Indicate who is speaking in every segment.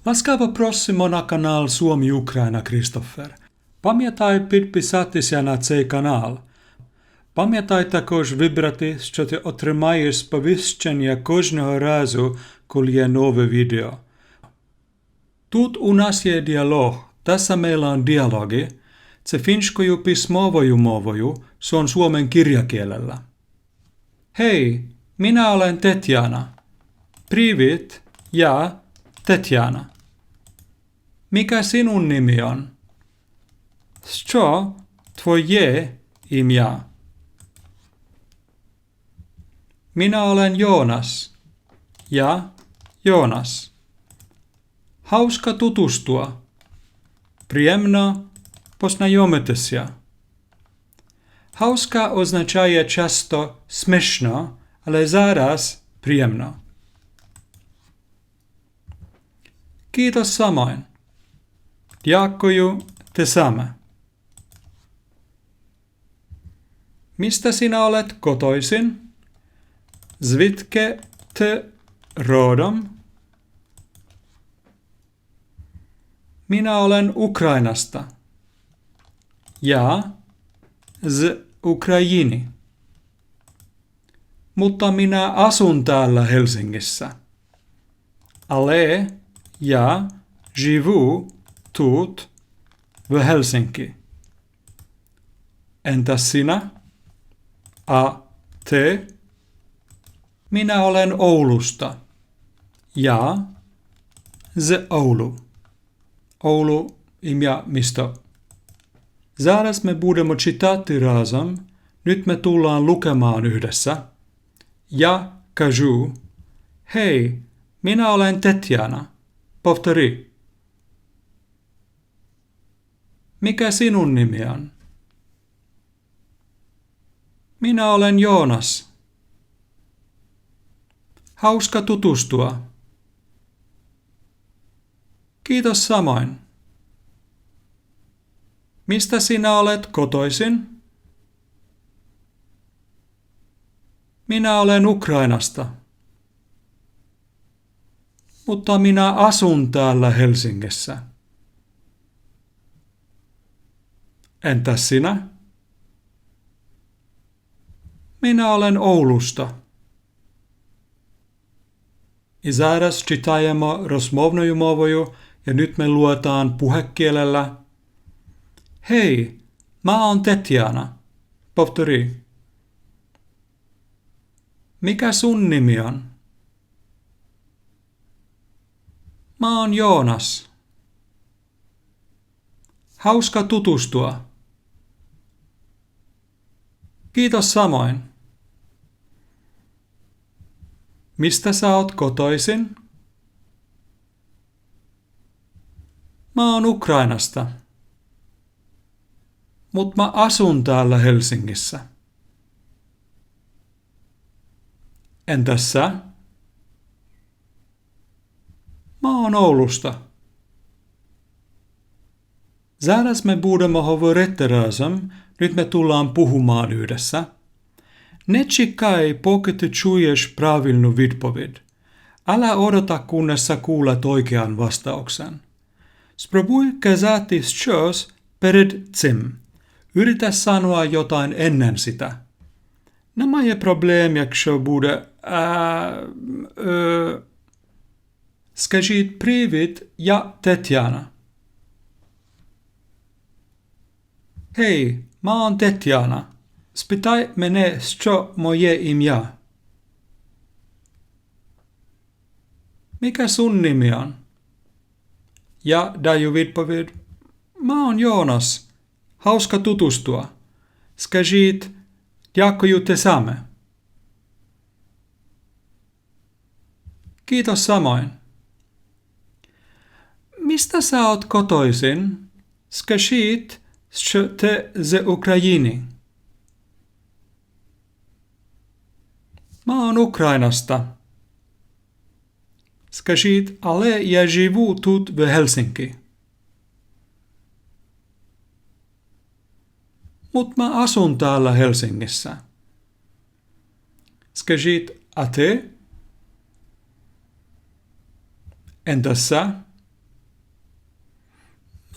Speaker 1: Laskava prossimo na kanal Suomi-Ukraina Christopher. Pamiętaj підписатися на цей канал. Пам'ятай також вибрати, що ти отримаєш сповіщення кожного разу, коли є нове відео. Тут у нас є діалог. Tässä meillä on dialogi. Se finskою письмовою мовою, se on suomen kirjakielellä. Hei, minä olen Tetjana. Привіт, я Tetjana. Mikä sinun nimi on? Що твоє ім'я? Minä olen Joonas. Ja Joonas. Hauska tutustua. Приємно познайомитися. Hauska означає часто смішно, але зараз приємно. Kiitos samoin. Дякую, те саме. Mistä sinä olet kotoisin? Звідки ти родом? Minä olen Ukrainasta. Ja z Ukrajini. Mutta minä asun täällä Helsingissä. Ale ja живу тут в Helsinki. Entäs sinä? A te? Minä olen Oulusta. Ja z Oulu. Oulu ім'я місто. Зараз me budемо читати разом. Nyt me tullaan lukemaan yhdessä. Ja кажу. Hei, minä olen Tetjana. Повтори. Mikä sinun nimi on? Minä olen Joonas. Hauska tutustua. Kiitos samoin. Mistä sinä olet kotoisin? Minä olen Ukrainasta. Mutta minä asun täällä Helsingissä. Entäs sinä? Minä olen Oulusta. I зараз читаємо розмовною мовою, ja nyt me luetaan puhekielellä. Hei, mä oon Tetjana. Повтори. Mikä sun nimi on? Mä oon Joonas. Hauska tutustua. Kiitos samoin. Mistä sä oot kotoisin? Mä oon Ukrainasta. Mut mä asun täällä Helsingissä. Entäs sä? Mä oon Oulusta. Зараз me budeme говорити разом. Nyt me tullaan puhumaan yhdessä. Ne чекай, поки ти чуєш правильну відповідь. Älä odota, kunnes sä kuulet oikean vastauksen. Spróbuj казати щось перед цим. Yritä sanoa jotain ennen sitä. Немає проблем, якщо буде Скажіть привіт, я Tetjana. Hei, mä oon Tetjana. Spytaj мене, що моє ім'я. Mikä sun nimi on? Ja daju відповідь. Mä oon Joonas. Hauska tutustua. Скажіть, дякую те саме. Kiitos samoin. Mistä sä oot kotoisin? Скажіть, що ти з України. Mä oon Ukrainasta. Скажіть, але я живу тут в Helsinki. Mut mä asun täällä Helsingissä. Скажіть, а ти? Entäs sä?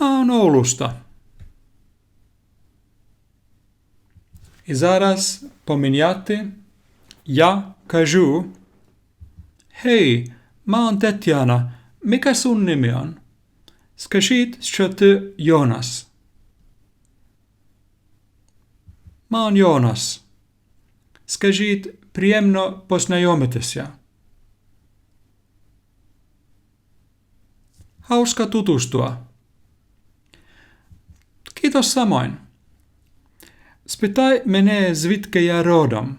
Speaker 1: Mä oon Oulusta. I zaraz pominiaty ja кажу, hei, mä oon Tetjana, mikä sun nimi on? Skажіть, що ти Jonas. Mä oon Joonas. Skажіть, приємно познайомитися. Hauska tutustua. Kiitos samoin. Spytaj мене, звідки я родом.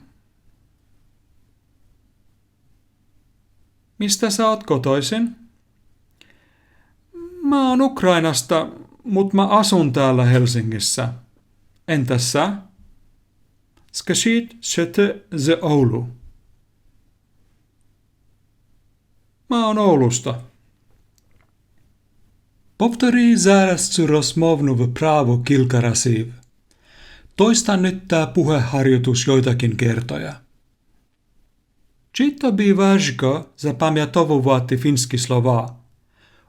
Speaker 1: Mistä sä oot kotoisin? Mä oon Ukrainasta, mut mä asun täällä Helsingissä. Entäs sä? Skажіть, що ти з Oulu. Mä oon Oulusta. Повтори зараз цю розмовну вправу кілька разів. Toista nyt tää puheharjoitus joitakin kertoja. Чи тобі важко запам'ятовувати фінські слова?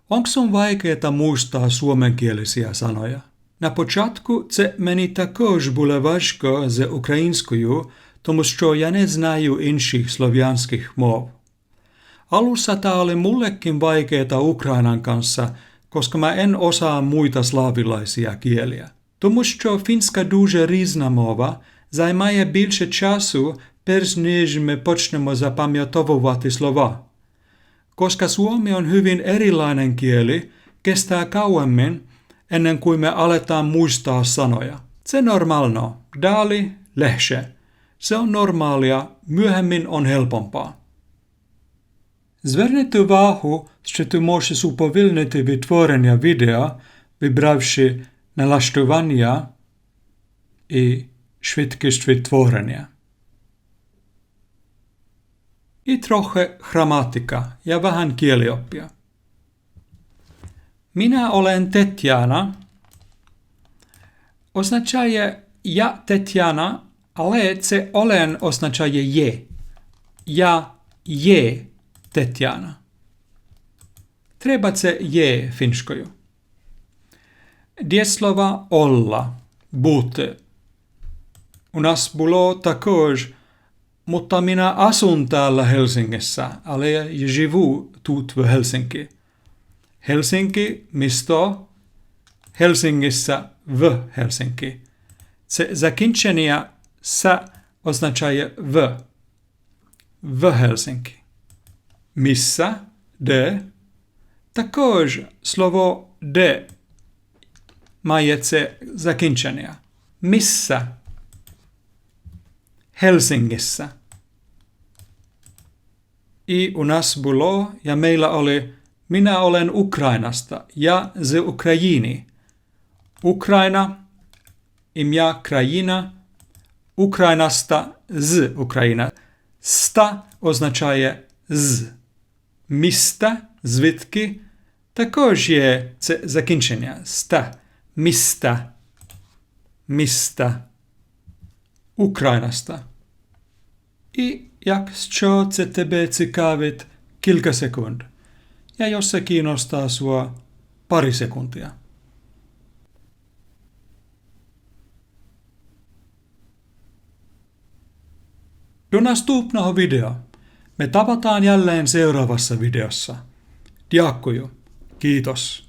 Speaker 1: Onko sun vaikeeta muistaa suomenkielisiä sanoja? На початку це мені також було важко з українською, тому що я не знаю інших слов'янських мов. Alussa tää oli mullekin vaikeeta Ukrainan kanssa, koska mä en osaa muita slaavilaisia kieliä. Тому що фінська дуже різна мова, займає більше часу, перш ніж ми почнемо запам'ятовувати слова. Koska suomi on hyvin erilainen kieli, kestää kauemmin ennen kuin me aletaan muistaa sanoja. Se normalno, dali, lehse. Se on normaalia, myöhemmin on helpompaa. Zверніть увагу, що ти можеш уповільнити відтворення відео, вибравши налаштування і швидкість відтворення. I trochę grammatika ja vähän kielioppia. Minä olen Tetjana. Oznaczaje ja Tetjana, ale se olen oznaczaje je. Ja je Tetjana. Treba se je finskою. Dieslova olla, bute. U nas było також, mutta minä asun täällä Helsingissä, ale ja живу тут в Helsinki. Helsinki misto, Helsingissä v Helsinki. Se zakończenie sa oznaczaje v Helsinki. Missä, de, також slovo de mає це закінчення. Missä, Helsingissä. I u nas було, ja meillä oli, minä olen Ukrainasta ja z Ukrajini. Ukraina, ім'я країна, Ukrainasta z Ukraina. Sta означає з. Міста, звідки, також є це закінчення. Ста, міста, міста. Ukrainasta. I jakщо це тебе цікавить кілька секунд, ja jos se kiinnostaa sua pari sekuntia. Do наступного video. Me tavataan jälleen seuraavassa videossa. Дякую. Kiitos.